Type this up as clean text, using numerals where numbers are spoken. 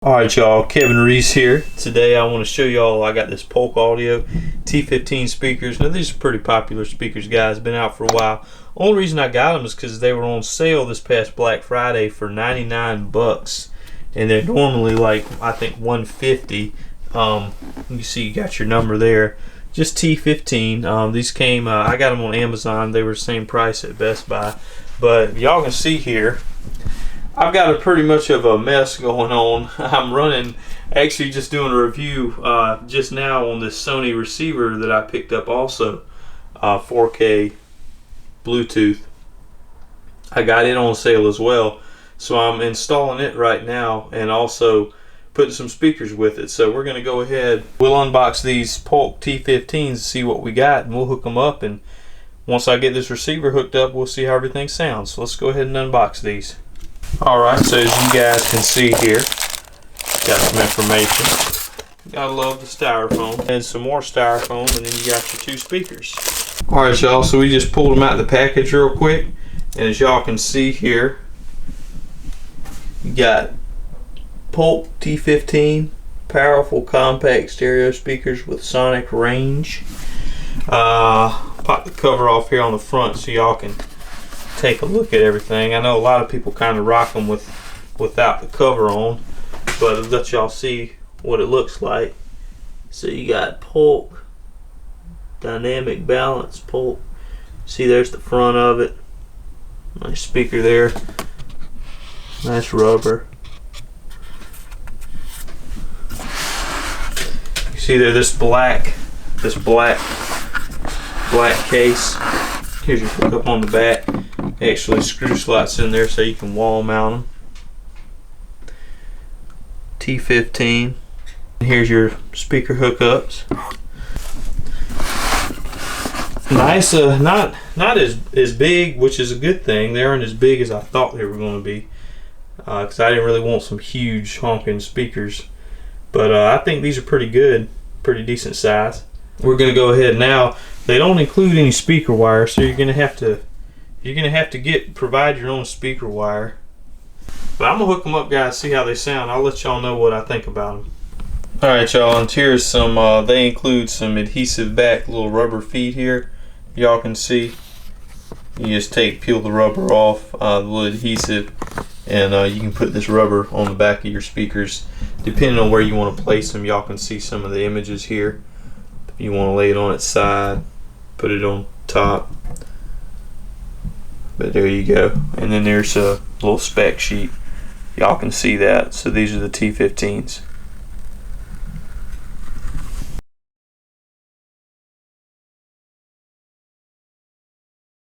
Alright y'all, Kevin Reese here. Today I want to show y'all I got this Polk Audio T15 speakers. Now these are pretty popular speakers, guys. Been out for a while. Only reason I got them is because they were on sale this past Black Friday for 99 bucks. And they're normally like, I think, 150. You see you got your number there. Just T15. These came, I got them on Amazon. They were the same price at Best Buy. But y'all can see here, I've got a pretty much of a mess going on. I'm running, actually just doing a review just now on this Sony receiver that I picked up also, 4K Bluetooth. I got it on sale as well, so I'm installing it right now and also putting some speakers with it. So we're going to go ahead, we'll unbox these Polk T15s and see what we got, and we'll hook them up, and once I get this receiver hooked up, we'll see how everything sounds. So let's go ahead and unbox these. Alright, so as you guys can see here, got some information. Gotta love the styrofoam. And some more styrofoam, and then you got your two speakers. Alright y'all, so we just pulled them out of the package real quick. And as y'all can see here, you got Polk T15 powerful compact stereo speakers with sonic range. Pop the cover off here on the front so y'all can take a look at everything. I know a lot of people kind of rock them without the cover on, but I'll let y'all see what it looks like. So you got Polk dynamic balance Polk. See, there's the front of it. Nice speaker there. Nice rubber. You see there this black case. Here's your hookup on the back. Actually screw slots in there so you can wall mount them. T15. Here's your speaker hookups. Nice, not as big, which is a good thing. They aren't as big as I thought they were going to be, because I didn't really want some huge honking speakers. But I think these are pretty good, pretty decent size. We're going to go ahead now. They don't include any speaker wire, so you're going to have to provide your own speaker wire. But I'm gonna hook them up, guys, see how they sound. I'll let y'all know what I think about them. Alright y'all, and here's some, they include some adhesive back little rubber feet here. Y'all can see. You just peel the rubber off, the little adhesive, and you can put this rubber on the back of your speakers. Depending on where you want to place them, y'all can see some of the images here. If you want to lay it on its side, put it on top. But there you go. And then there's a little spec sheet. Y'all can see that. So these are the T15s.